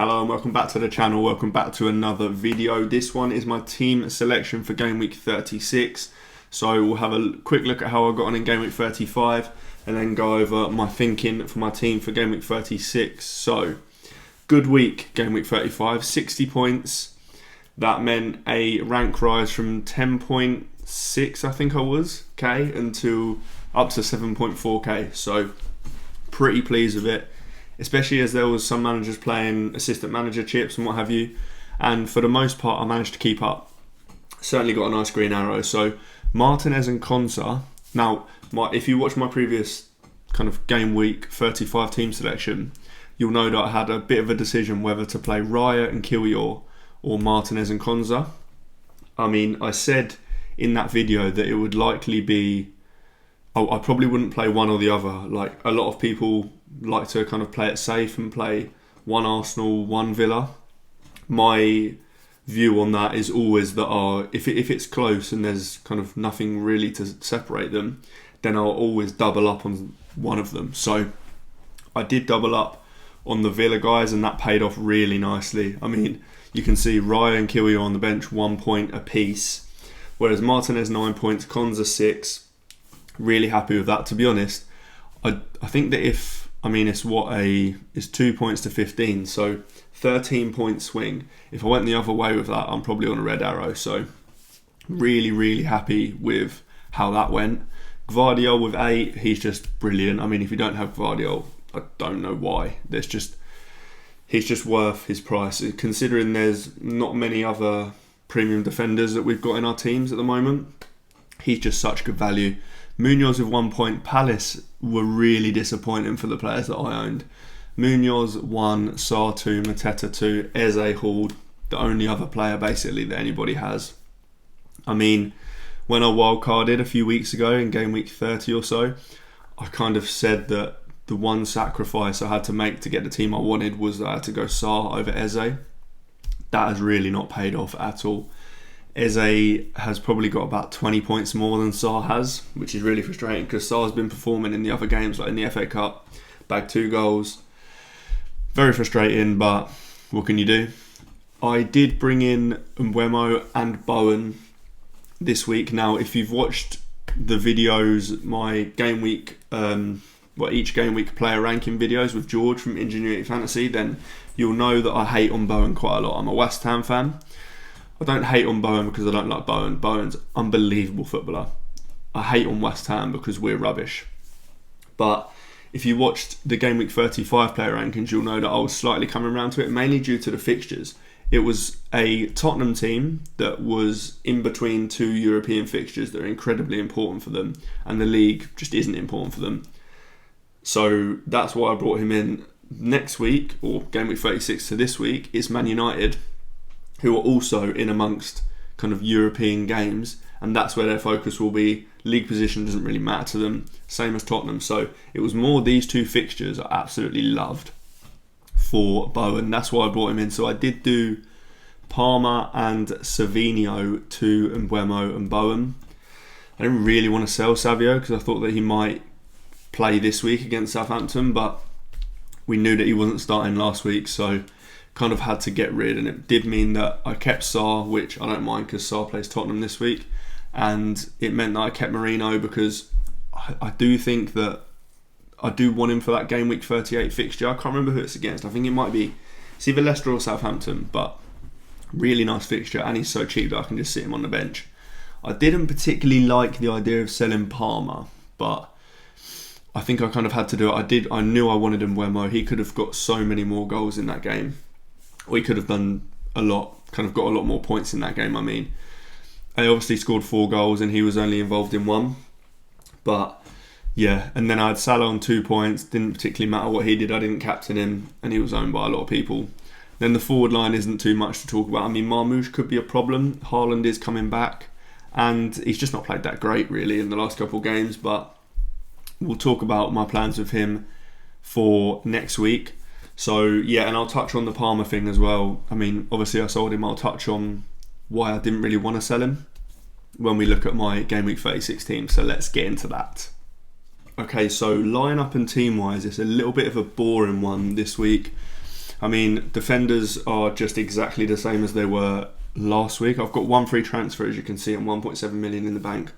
Hello and welcome back to the channel, welcome back to another video. This one is my team selection for game week 36. So we'll have a quick look at how I got on in game week 35 and then go over my thinking for my team for game week 36. So, good week, game week 35, 60 points. That meant a rank rise from 10.6 I think I was, K, until up to 7.4K. So, pretty pleased with it. Especially as there was some managers playing assistant manager chips and what have you. And for the most part, I managed to keep up. Certainly got a nice green arrow. So Martinez and Konsa. Now, if you watch my previous kind of game week 35 team selection, you'll know that I had a bit of a decision whether to play Raya and Kiwior or Martinez and Konsa. I mean, I said in that video that it would likely be, I probably wouldn't play one or the other. Like, a lot of people like to kind of play it safe and play one Arsenal, one Villa. My view on that is always that if it's close and there's kind of nothing really to separate them, then I'll always double up on one of them. So I did double up on the Villa guys and that paid off really nicely. I mean, you can see Raya and Kiwior on the bench 1 point apiece, whereas Martinez 9 points, Konsa 6. Really happy with that, to be honest. I think that it's 2 points to 15, so 13 point swing. If I went the other way with that, I'm probably on a red arrow. So really happy with how that went. Gvardiol with 8, he's just brilliant. I mean, if you don't have Gvardiol, I don't know why. He's just worth his price, considering there's not many other premium defenders that we've got in our teams at the moment. He's just such good value. Munoz with 1 point. Palace were really disappointing for the players that I owned. Munoz 1, Sarr 2, Mateta 2, Eze Hall, the only other player basically that anybody has. I mean, when I wildcarded a few weeks ago in game week 30 or so, I kind of said that the one sacrifice I had to make to get the team I wanted was that I had to go Sarr over Eze. That has really not paid off at all. Eze has probably got about 20 points more than Sarr has, which is really frustrating because Sarr's been performing in the other games, like in the FA Cup, bagged 2 goals. Very frustrating, but what can you do? I did bring in Mbeumo and Bowen this week. Now, if you've watched the videos, my game week, each game week player ranking videos with George from Ingenuity Fantasy, then you'll know that I hate on Bowen quite a lot. I'm a West Ham fan. I don't hate on Bowen because I don't like Bowen. Bowen's an unbelievable footballer. I hate on West Ham because we're rubbish. But if you watched the Game Week 35 player rankings, you'll know that I was slightly coming around to it, mainly due to the fixtures. It was a Tottenham team that was in between 2 European fixtures that are incredibly important for them, and the league just isn't important for them. So that's why I brought him in. Next week, or Game Week 36 to this week, it's Man United, who are also in amongst kind of European games, and that's where their focus will be. League position doesn't really matter to them, same as Tottenham. So it was more these 2 fixtures I absolutely loved for Bowen. That's why I brought him in. So I did do Palmer and Savinho to Mbeumo and Bowen. I didn't really want to sell Savio because I thought that he might play this week against Southampton, but we knew that he wasn't starting last week, so kind of had to get rid, and it did mean that I kept Sarr, which I don't mind because Sarr plays Tottenham this week, and it meant that I kept Marino because I do think that I do want him for that game week 38 fixture. I can't remember who it's against. I think it's either Leicester or Southampton, but really nice fixture, and he's so cheap that I can just sit him on the bench. I didn't particularly like the idea of selling Palmer, but I think I kind of had to do it. I knew I wanted Mbeumo. He could have got so many more goals in that game. We could have done a lot, kind of got a lot more points in that game. I mean, I obviously scored 4 goals and he was only involved in 1. But yeah, and then I had Salah on 2 points. Didn't particularly matter what he did. I didn't captain him and he was owned by a lot of people. Then the forward line isn't too much to talk about. I mean, Marmoush could be a problem. Haaland is coming back and he's just not played that great really in the last couple of games. But we'll talk about my plans with him for next week. So yeah, and I'll touch on the Palmer thing as well. I mean, obviously I sold him. I'll touch on why I didn't really want to sell him when we look at my Game Week 36 team. So let's get into that. Okay, so line-up and team-wise, it's a little bit of a boring one this week. I mean, defenders are just exactly the same as they were last week. I've got one free transfer, as you can see, and 1.7 million in the bank.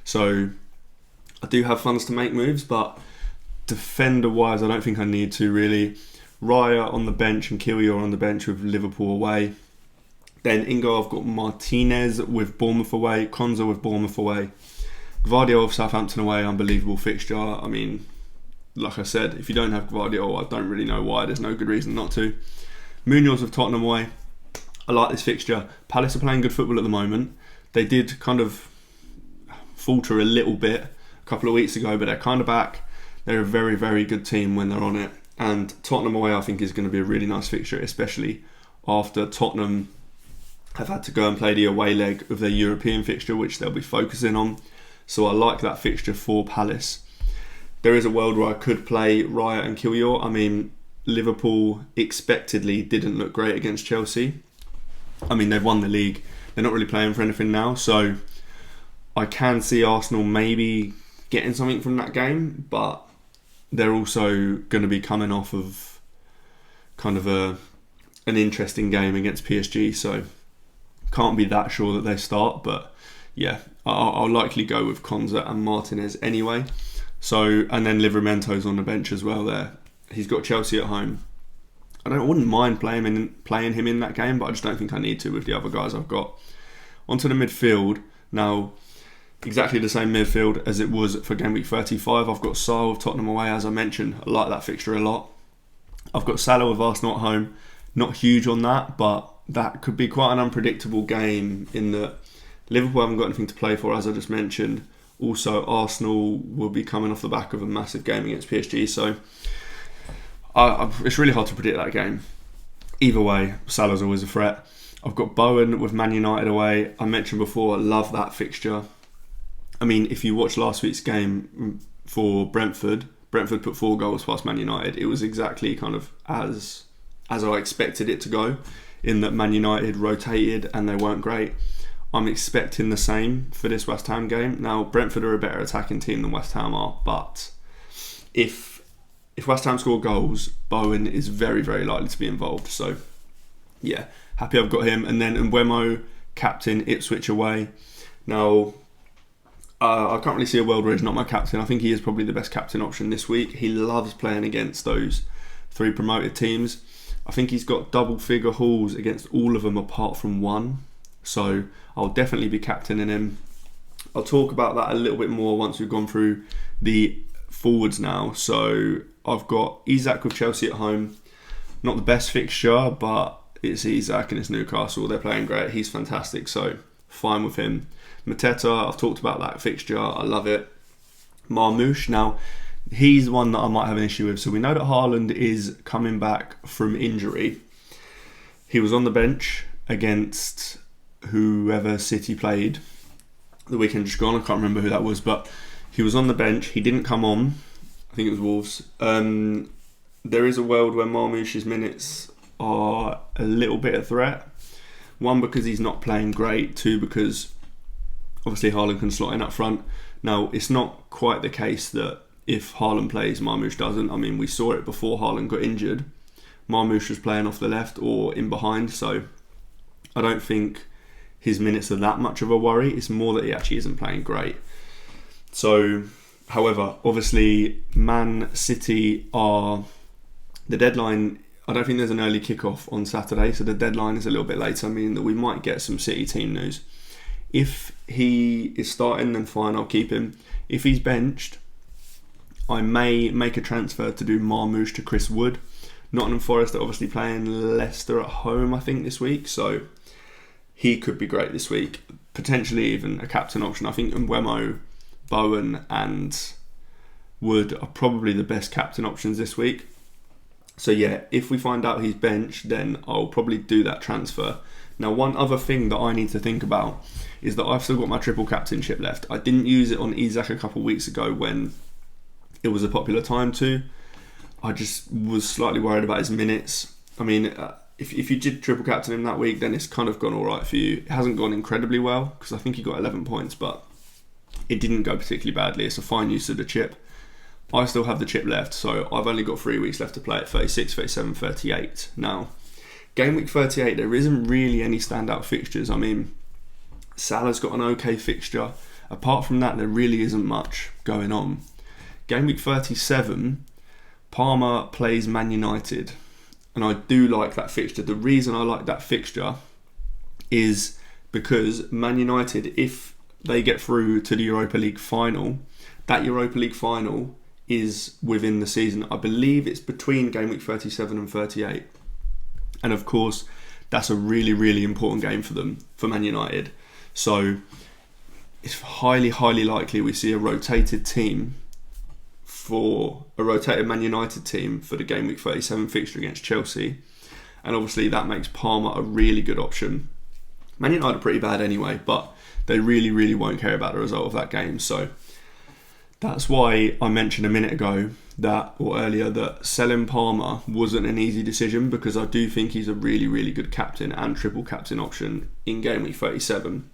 So I do have funds to make moves, but defender-wise, I don't think I need to really. Raya on the bench and Kiwior on the bench with Liverpool away. Then in goal, I've got Martinez with Bournemouth away, Konza with Bournemouth away, Gvardiol with Southampton away, unbelievable fixture. I mean, like I said, if you don't have Gvardiol, I don't really know why. There's no good reason not to. Munoz with Tottenham away. I like this fixture. Palace are playing good football at the moment. They did kind of falter a little bit a couple of weeks ago, but they're kind of back. They're a very, very good team when they're on it. And Tottenham away, I think, is going to be a really nice fixture, especially after Tottenham have had to go and play the away leg of their European fixture, which they'll be focusing on. So I like that fixture for Palace. There is a world where I could play Raya and Kiwior. I mean, Liverpool expectedly didn't look great against Chelsea. I mean, they've won the league. They're not really playing for anything now. So I can see Arsenal maybe getting something from that game, but they're also going to be coming off of kind of an interesting game against PSG, so can't be that sure that they start. But yeah, I'll likely go with Konza and Martinez anyway. So, and then Livramento's on the bench as well there. He's got Chelsea at home. I wouldn't mind playing him in that game, but I just don't think I need to with the other guys I've got. Onto the midfield. Now, exactly the same midfield as it was for Gameweek 35. I've got Salah with Tottenham away, as I mentioned. I like that fixture a lot. I've got Salah with Arsenal at home. Not huge on that, but that could be quite an unpredictable game in that Liverpool haven't got anything to play for, as I just mentioned. Also, Arsenal will be coming off the back of a massive game against PSG, so it's really hard to predict that game. Either way, Salah's always a threat. I've got Bowen with Man United away. I mentioned before, I love that fixture. I mean, if you watch last week's game for Brentford put 4 goals past Man United. It was exactly kind of as I expected it to go, in that Man United rotated and they weren't great. I'm expecting the same for this West Ham game. Now, Brentford are a better attacking team than West Ham are, but if West Ham score goals, Bowen is very, very likely to be involved. So, yeah, happy I've got him. And then Mbeumo, captain, Ipswich away. Now, I can't really see a world where he's not my captain. I think he is probably the best captain option this week. He loves playing against those 3 promoted teams. I think he's got double-figure hauls against all of them apart from 1. So I'll definitely be captaining him. I'll talk about that a little bit more once we've gone through the forwards now. So I've got Isak with Chelsea at home. Not the best fixture, but it's Isak and it's Newcastle. They're playing great. He's fantastic, so fine with him. Mateta, I've talked about that fixture. I love it. Marmoush, now he's one that I might have an issue with. So we know that Haaland is coming back from injury. He was on the bench against whoever City played the weekend just gone. I can't remember who that was, but he was on the bench. He didn't come on. I think it was Wolves. There is a world where Marmoush's minutes are a little bit of threat. 1, because he's not playing great. 2, because obviously Haaland can slot in up front. Now, it's not quite the case that if Haaland plays, Marmoush doesn't. I mean, we saw it before Haaland got injured. Marmoush was playing off the left or in behind, so I don't think his minutes are that much of a worry. It's more that he actually isn't playing great. So, however, obviously, Man City are... The deadline... I don't think there's an early kickoff on Saturday, so the deadline is a little bit later, meaning that we might get some City team news. If he is starting, then fine, I'll keep him. If he's benched, I may make a transfer to do Marmoush to Chris Wood. Nottingham Forest are obviously playing Leicester at home, I think, this week, so he could be great this week. Potentially even a captain option. I think Mbeumo, Bowen and Wood are probably the best captain options this week. So yeah, if we find out he's benched, then I'll probably do that transfer. Now, one other thing that I need to think about is that I've still got my triple captainship left. I didn't use it on Isak a couple of weeks ago when it was a popular time to. I just was slightly worried about his minutes. I mean, if you did triple captain him that week, then it's kind of gone all right for you. It hasn't gone incredibly well because I think he got 11 points, but it didn't go particularly badly. It's a fine use of the chip. I still have the chip left, so I've only got 3 weeks left to play at 36, 37, 38. Now, game week 38, there isn't really any standout fixtures. I mean, Salah's got an okay fixture. Apart from that, there really isn't much going on. Game week 37, Palmer plays Man United, and I do like that fixture. The reason I like that fixture is because Man United, if they get through to the Europa League final, that Europa League final is within the season. I believe it's between game week 37 and 38. And of course, that's a really, really important game for them, for Man United. So it's highly, highly likely we see a rotated Man United team for the game week 37 fixture against Chelsea. And obviously that makes Palmer a really good option. Man United are pretty bad anyway, but they really, really won't care about the result of that game. So that's why I mentioned a minute ago earlier that selling Palmer wasn't an easy decision, because I do think he's a really, really good captain and triple captain option in game week 37.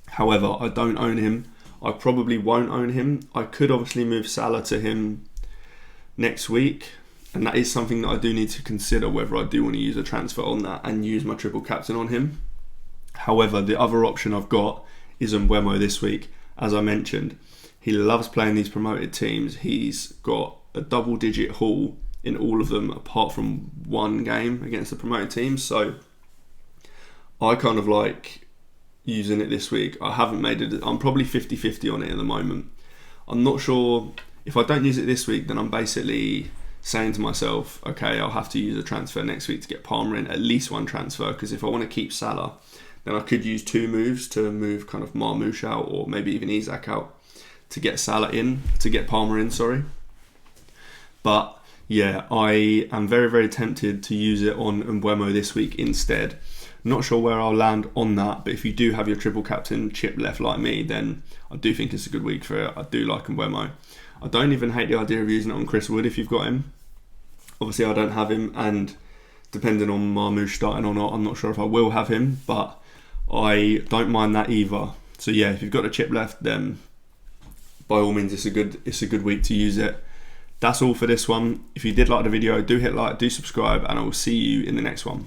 However, I don't own him. I probably won't own him. I could obviously move Salah to him next week, and that is something that I do need to consider, whether I do want to use a transfer on that and use my triple captain on him. However, the other option I've got is Mbeumo this week. As I mentioned, he loves playing these promoted teams. He's got a double-digit haul in all of them, apart from one game against the promoted teams. So I kind of like using it this week. I haven't made it. I'm probably 50-50 on it at the moment. I'm not sure. If I don't use it this week, then I'm basically saying to myself, okay, I'll have to use a transfer next week to get Palmer in, at least one transfer, because if I want to keep Salah, then I could use 2 moves to move kind of Marmoush out, or maybe even Isak out, to get Salah in, to get Palmer in, sorry. But yeah, I am very, very tempted to use it on Mbeumo this week instead. Not sure where I'll land on that, but if you do have your triple captain chip left like me, then I do think it's a good week for it. I do like Mbeumo. I don't even hate the idea of using it on Chris Wood if you've got him. Obviously, I don't have him, and depending on Marmoush starting or not, I'm not sure if I will have him, but I don't mind that either. So yeah, if you've got a chip left, then by all means, it's a good week to use it. That's all for this one. If you did like the video, do hit like, do subscribe, and I will see you in the next one.